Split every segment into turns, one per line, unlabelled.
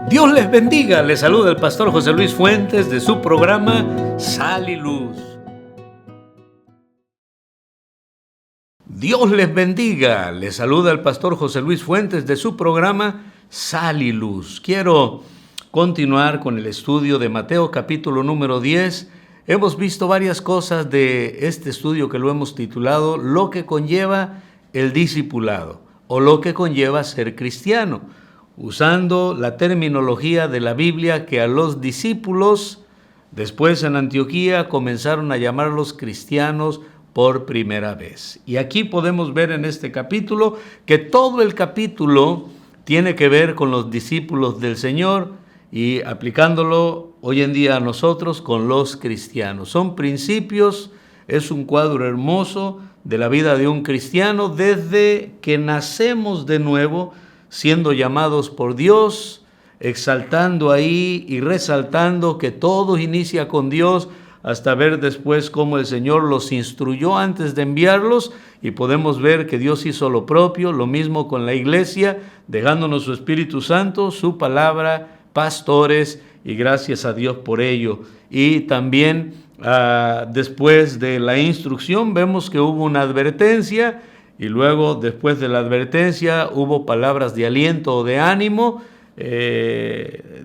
Dios les bendiga, les saluda el pastor José Luis Fuentes de su programa Sal y Luz. Dios les bendiga, les saluda el pastor José Luis Fuentes de su programa Sal y Luz. Quiero continuar con el estudio de Mateo capítulo número 10. Hemos visto varias cosas de este estudio que lo hemos titulado Lo que conlleva el discipulado o lo que conlleva ser cristiano, usando la terminología de la Biblia que a los discípulos después en Antioquía comenzaron a llamarlos cristianos por primera vez. Y aquí podemos ver en este capítulo que todo el capítulo tiene que ver con los discípulos del Señor y aplicándolo hoy en día a nosotros con los cristianos. Son principios, es un cuadro hermoso de la vida de un cristiano desde que nacemos de nuevo, siendo llamados por Dios, exaltando ahí y resaltando que todo inicia con Dios, hasta ver después cómo el Señor los instruyó antes de enviarlos, y podemos ver que Dios hizo lo propio, lo mismo con la iglesia, dejándonos su Espíritu Santo, su palabra, pastores, y gracias a Dios por ello. Y también después de la instrucción vemos que hubo una advertencia, y luego, después de la advertencia, hubo palabras de aliento o de ánimo,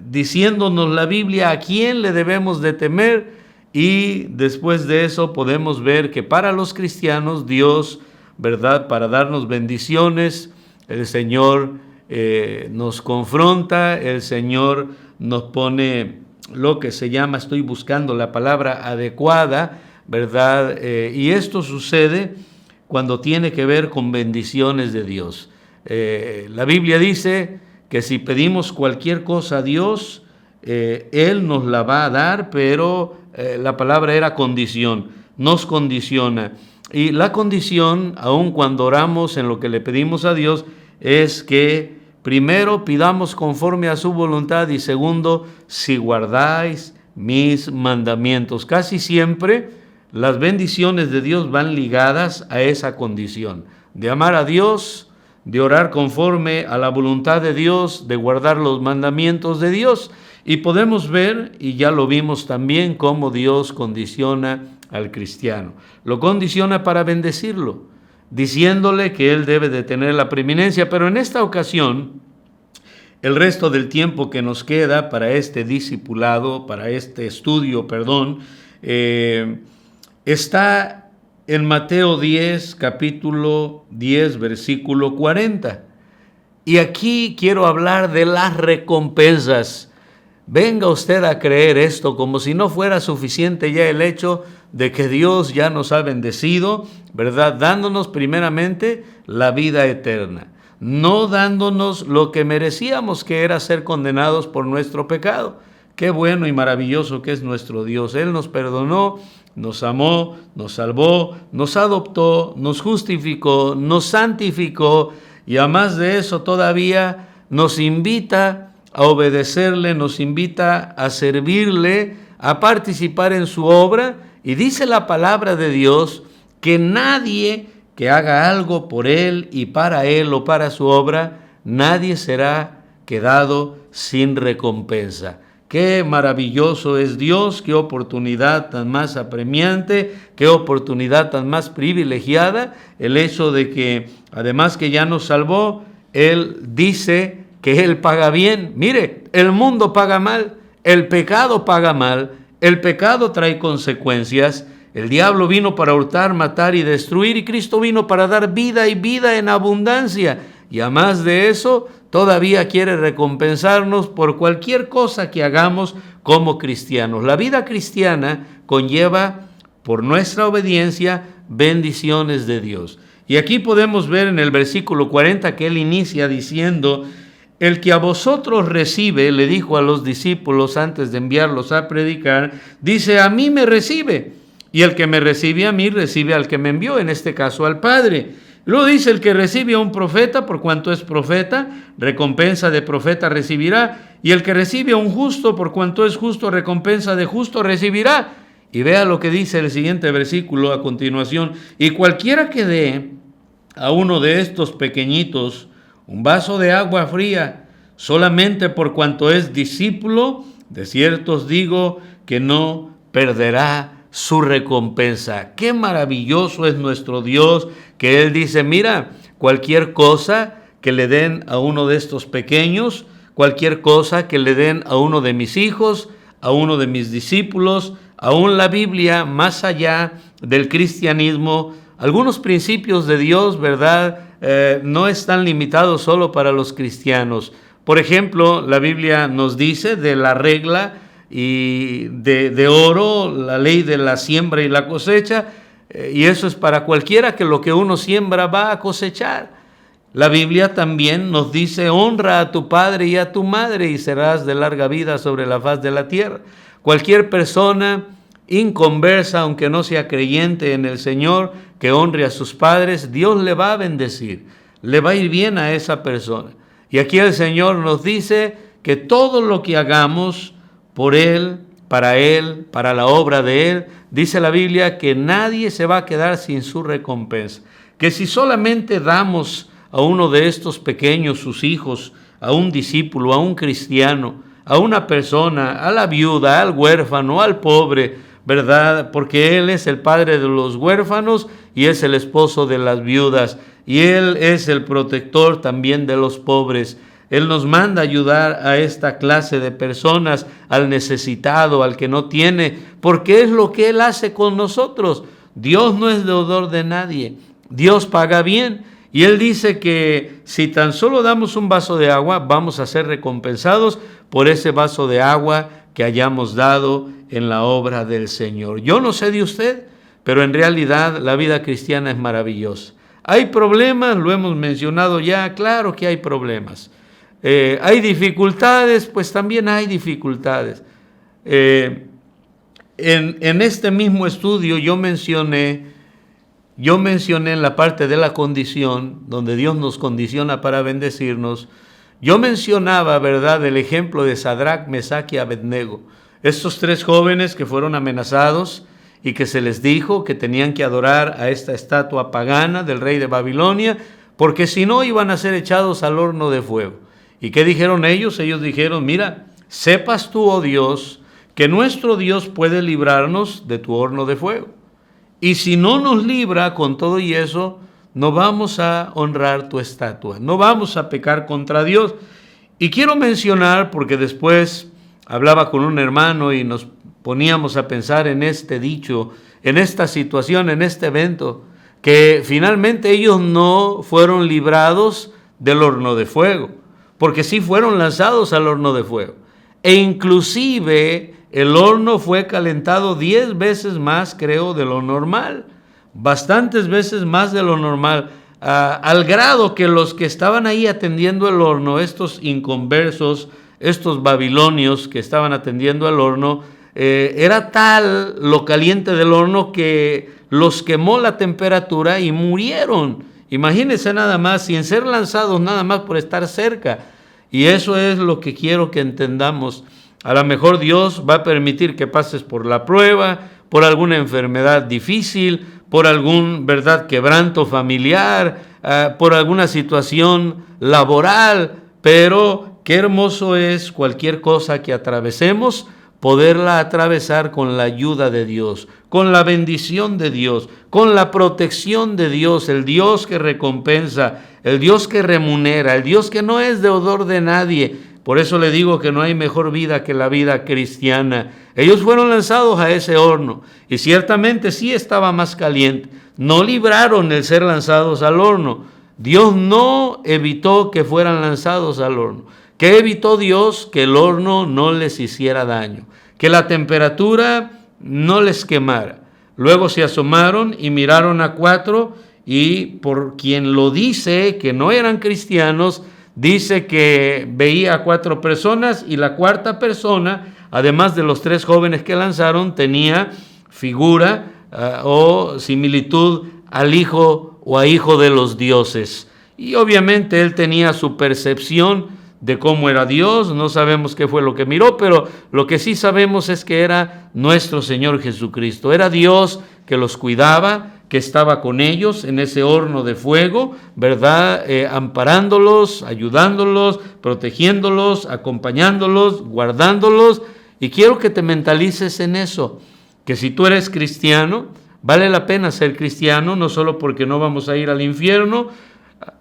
diciéndonos la Biblia a quién le debemos de temer. Y después de eso podemos ver que para los cristianos, Dios, ¿verdad?, para darnos bendiciones, el Señor nos confronta, el Señor nos pone lo que se llama, estoy buscando la palabra adecuada, ¿verdad? Y esto sucede cuando tiene que ver con bendiciones de Dios. La Biblia dice que si pedimos cualquier cosa a Dios, Él nos la va a dar, pero la palabra era condición, nos condiciona. Y la condición, aun cuando oramos en lo que le pedimos a Dios, es que primero pidamos conforme a su voluntad y segundo, si guardáis mis mandamientos. Casi siempre las bendiciones de Dios van ligadas a esa condición, de amar a Dios, de orar conforme a la voluntad de Dios, de guardar los mandamientos de Dios. Y podemos ver, y ya lo vimos también, cómo Dios condiciona al cristiano. Lo condiciona para bendecirlo, diciéndole que él debe de tener la preeminencia, pero en esta ocasión, el resto del tiempo que nos queda para este discipulado, para este estudio, está en Mateo 10, capítulo 10, versículo 40. Y aquí quiero hablar de las recompensas. Venga usted a creer esto como si no fuera suficiente ya el hecho de que Dios ya nos ha bendecido, ¿verdad? Dándonos primeramente la vida eterna, no dándonos lo que merecíamos, que era ser condenados por nuestro pecado. Qué bueno y maravilloso que es nuestro Dios. Él nos perdonó, nos amó, nos salvó, nos adoptó, nos justificó, nos santificó, y además de eso todavía nos invita a obedecerle, nos invita a servirle, a participar en su obra. Y dice la palabra de Dios que nadie que haga algo por él y para él o para su obra, nadie será quedado sin recompensa. Qué maravilloso es Dios, qué oportunidad tan más apremiante, qué oportunidad tan más privilegiada, el hecho de que además que ya nos salvó, Él dice que Él paga bien. Mire, el mundo paga mal, el pecado paga mal, el pecado trae consecuencias. El diablo vino para hurtar, matar y destruir, y Cristo vino para dar vida y vida en abundancia. Y además de eso, todavía quiere recompensarnos por cualquier cosa que hagamos como cristianos. La vida cristiana conlleva, por nuestra obediencia, bendiciones de Dios. Y aquí podemos ver en el versículo 40 que Él inicia diciendo: el que a vosotros recibe, le dijo a los discípulos antes de enviarlos a predicar, dice, a mí me recibe. Y el que me recibe a mí, recibe al que me envió, en este caso al Padre. Luego dice, el que recibe a un profeta, por cuanto es profeta, recompensa de profeta recibirá. Y el que recibe a un justo, por cuanto es justo, recompensa de justo recibirá. Y vea lo que dice el siguiente versículo a continuación. Y cualquiera que dé a uno de estos pequeñitos un vaso de agua fría, Solamente por cuanto es discípulo, de cierto os digo que no perderá su recompensa. Qué maravilloso es nuestro Dios, que Él dice, mira, cualquier cosa que le den a uno de estos pequeños, cualquier cosa que le den a uno de mis hijos, a uno de mis discípulos, aún la Biblia, más allá del cristianismo, algunos principios de Dios, ¿verdad? No están limitados solo para los cristianos. Por ejemplo, la Biblia nos dice de la regla y de oro, la ley de la siembra y la cosecha, y eso es para cualquiera, que lo que uno siembra va a cosechar. La Biblia también nos dice, honra a tu padre y a tu madre y serás de larga vida sobre la faz de la tierra. Cualquier persona inconversa, aunque no sea creyente en el Señor, que honre a sus padres, Dios le va a bendecir, le va a ir bien a esa persona. Y aquí el Señor nos dice que todo lo que hagamos por Él, para la obra de Él, dice la Biblia que nadie se va a quedar sin su recompensa. Que si solamente damos a uno de estos pequeños, sus hijos, a un discípulo, a un cristiano, a una persona, a la viuda, al huérfano, al pobre, ¿verdad? Porque Él es el padre de los huérfanos y es el esposo de las viudas, y Él es el protector también de los pobres. Él nos manda ayudar a esta clase de personas, al necesitado, al que no tiene, porque es lo que Él hace con nosotros. Dios no es deudor de nadie, Dios paga bien. Y Él dice que si tan solo damos un vaso de agua, vamos a ser recompensados por ese vaso de agua que hayamos dado en la obra del Señor. Yo no sé de usted, pero en realidad la vida cristiana es maravillosa. Hay problemas, lo hemos mencionado ya, claro que hay problemas. Hay dificultades, pues también hay dificultades. En este mismo estudio yo mencioné en la parte de la condición, donde Dios nos condiciona para bendecirnos, yo mencionaba, ¿verdad?, el ejemplo de Sadrac, Mesac y Abednego. Estos tres jóvenes que fueron amenazados y que se les dijo que tenían que adorar a esta estatua pagana del rey de Babilonia, porque si no iban a ser echados al horno de fuego. ¿Y qué dijeron ellos? Ellos dijeron, mira, sepas tú, oh Dios, que nuestro Dios puede librarnos de tu horno de fuego. Y si no nos libra con todo y eso, no vamos a honrar tu estatua, no vamos a pecar contra Dios. Y quiero mencionar, porque después hablaba con un hermano y nos poníamos a pensar en este dicho, en esta situación, en este evento, que finalmente ellos no fueron librados del horno de fuego, porque sí fueron lanzados al horno de fuego. E inclusive el horno fue calentado 10 veces más, creo, de lo normal, bastantes veces más de lo normal, al grado que los que estaban ahí atendiendo el horno, estos inconversos, estos babilonios que estaban atendiendo el horno, era tal lo caliente del horno que los quemó la temperatura y murieron. Imagínense nada más, sin ser lanzados nada más por estar cerca. Y eso es lo que quiero que entendamos. A lo mejor Dios va a permitir que pases por la prueba, por alguna enfermedad difícil, por algún, ¿verdad?, quebranto familiar, por alguna situación laboral, pero qué hermoso es cualquier cosa que atravesemos, poderla atravesar con la ayuda de Dios, con la bendición de Dios, con la protección de Dios, el Dios que recompensa, el Dios que remunera, el Dios que no es deudor de nadie. Por eso le digo que no hay mejor vida que la vida cristiana. Ellos fueron lanzados a ese horno y ciertamente sí estaba más caliente. No libraron el ser lanzados al horno. Dios no evitó que fueran lanzados al horno. ¿Qué evitó Dios? Que el horno no les hiciera daño, que la temperatura no les quemara. Luego se asomaron y miraron a 4 y por quien lo dice que no eran cristianos, dice que veía a 4 personas y la cuarta persona, además de los 3 jóvenes que lanzaron, tenía figura o similitud al hijo o a hijo de los dioses. Y obviamente él tenía su percepción de cómo era Dios, no sabemos qué fue lo que miró, pero lo que sí sabemos es que era nuestro Señor Jesucristo. Era Dios que los cuidaba, que estaba con ellos en ese horno de fuego, ¿verdad? Amparándolos, ayudándolos, protegiéndolos, acompañándolos, guardándolos. Y quiero que te mentalices en eso, que si tú eres cristiano, vale la pena ser cristiano, no solo porque no vamos a ir al infierno,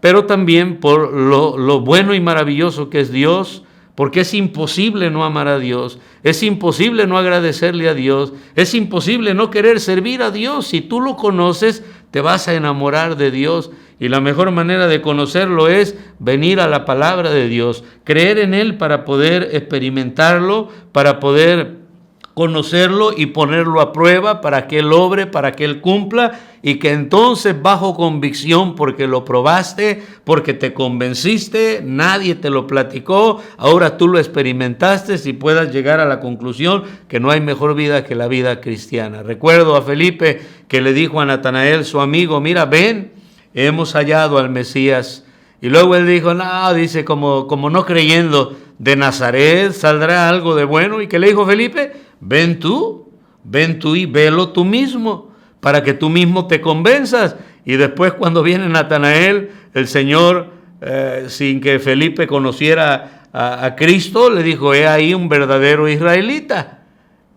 pero también por lo bueno y maravilloso que es Dios, porque es imposible no amar a Dios, es imposible no agradecerle a Dios, es imposible no querer servir a Dios. Si tú lo conoces, te vas a enamorar de Dios, y la mejor manera de conocerlo es venir a la palabra de Dios, creer en Él para poder experimentarlo, para poder conocerlo y ponerlo a prueba para que Él obre, para que Él cumpla, y que entonces bajo convicción, porque lo probaste, porque te convenciste, nadie te lo platicó, ahora tú lo experimentaste, y puedas llegar a la conclusión que no hay mejor vida que la vida cristiana. Recuerdo a Felipe que le dijo a Natanael, su amigo, mira, ven, hemos hallado al Mesías. Y luego él dijo, no, dice, como no creyendo, de Nazaret saldrá algo de bueno. ¿Y qué le dijo Felipe? Ven tú y velo tú mismo, para que tú mismo te convenzas. Y después cuando viene Natanael, el Señor, sin que Felipe conociera a Cristo, le dijo, he ahí un verdadero israelita.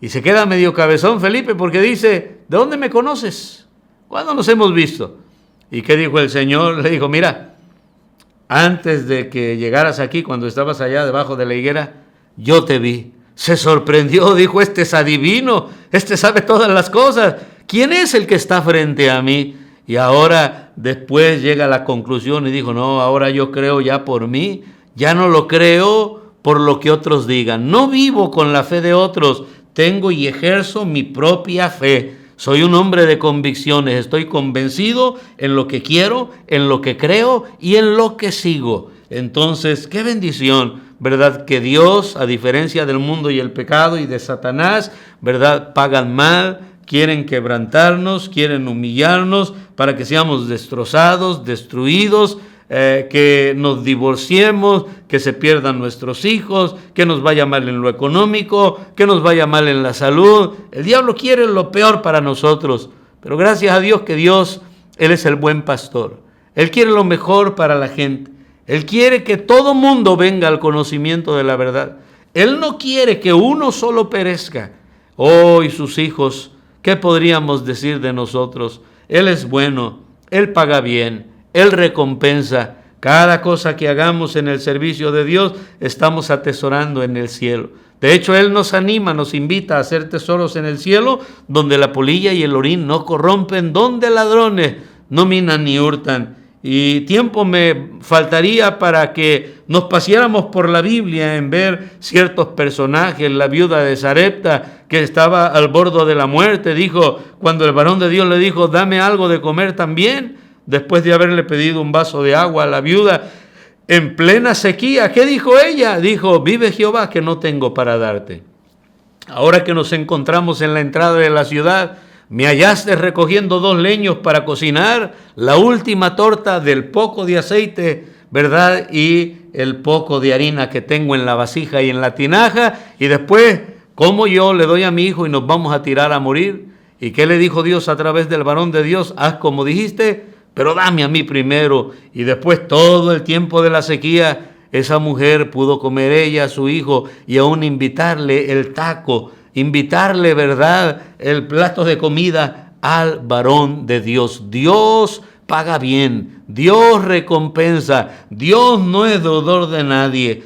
Y se queda medio cabezón Felipe porque dice, ¿de dónde me conoces? ¿Cuándo nos hemos visto? ¿Y qué dijo el Señor? Le dijo, mira, antes de que llegaras aquí, cuando estabas allá debajo de la higuera, yo te vi. Se sorprendió, dijo, este es adivino, este sabe todas las cosas. ¿Quién es el que está frente a mí? Y ahora después llega a la conclusión y dijo, no, ahora yo creo ya por mí, ya no lo creo por lo que otros digan. No vivo con la fe de otros, tengo y ejerzo mi propia fe. Soy un hombre de convicciones, estoy convencido en lo que quiero, en lo que creo y en lo que sigo. Entonces, qué bendición, ¿verdad? Que Dios, a diferencia del mundo y el pecado y de Satanás, ¿verdad? Pagan mal, quieren quebrantarnos, quieren humillarnos para que seamos destrozados, destruidos, que nos divorciemos, que se pierdan nuestros hijos, que nos vaya mal en lo económico, que nos vaya mal en la salud. El diablo quiere lo peor para nosotros, pero gracias a Dios que Dios, Él es el buen pastor. Él quiere lo mejor para la gente. Él quiere que todo mundo venga al conocimiento de la verdad. Él no quiere que uno solo perezca. Oh, y sus hijos, ¿qué podríamos decir de nosotros? Él es bueno, Él paga bien, Él recompensa. Cada cosa que hagamos en el servicio de Dios, estamos atesorando en el cielo. De hecho, Él nos anima, nos invita a hacer tesoros en el cielo, donde la polilla y el orín no corrompen, donde ladrones no minan ni hurtan. Y tiempo me faltaría para que nos paseáramos por la Biblia en ver ciertos personajes. La viuda de Sarepta, que estaba al borde de la muerte, dijo, cuando el varón de Dios le dijo, dame algo de comer también, después de haberle pedido un vaso de agua a la viuda, en plena sequía, ¿qué dijo ella? Dijo, vive Jehová que no tengo para darte. Ahora que nos encontramos en la entrada de la ciudad, me hallaste recogiendo 2 leños para cocinar la última torta del poco de aceite, ¿verdad? Y el poco de harina que tengo en la vasija y en la tinaja. Y después, ¿cómo yo le doy a mi hijo y nos vamos a tirar a morir? ¿Y qué le dijo Dios a través del varón de Dios? Haz como dijiste, pero dame a mí primero. Y después todo el tiempo de la sequía, esa mujer pudo comer ella, su hijo, y aún invitarle el taco, invitarle, ¿verdad?, el plato de comida al varón de Dios. Dios paga bien, Dios recompensa, Dios no es deudor de nadie.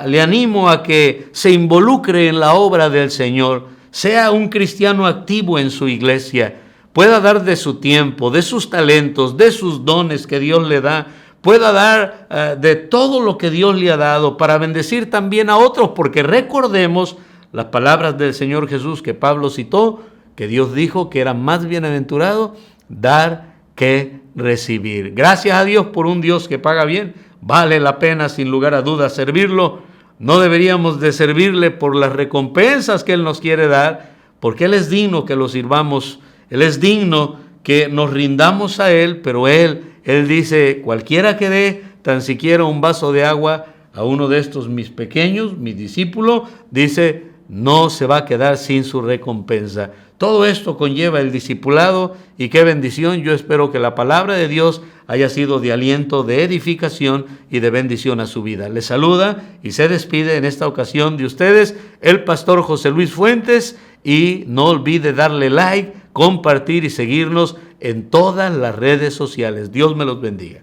Le animo a que se involucre en la obra del Señor, sea un cristiano activo en su iglesia, pueda dar de su tiempo, de sus talentos, de sus dones que Dios le da, pueda dar de todo lo que Dios le ha dado para bendecir también a otros, porque recordemos las palabras del Señor Jesús que Pablo citó, que Dios dijo que era más bienaventurado dar que recibir. Gracias a Dios por un Dios que paga bien. Vale la pena sin lugar a dudas servirlo. No deberíamos de servirle por las recompensas que Él nos quiere dar, porque Él es digno que lo sirvamos. Él es digno que nos rindamos a Él, pero Él dice, cualquiera que dé tan siquiera un vaso de agua a uno de estos mis pequeños, mis discípulos, dice, no se va a quedar sin su recompensa. Todo esto conlleva el discipulado y qué bendición. Yo espero que la palabra de Dios haya sido de aliento, de edificación y de bendición a su vida. Les saluda y se despide en esta ocasión de ustedes el pastor José Luis Fuentes, y no olvide darle like, compartir y seguirnos en todas las redes sociales. Dios me los bendiga.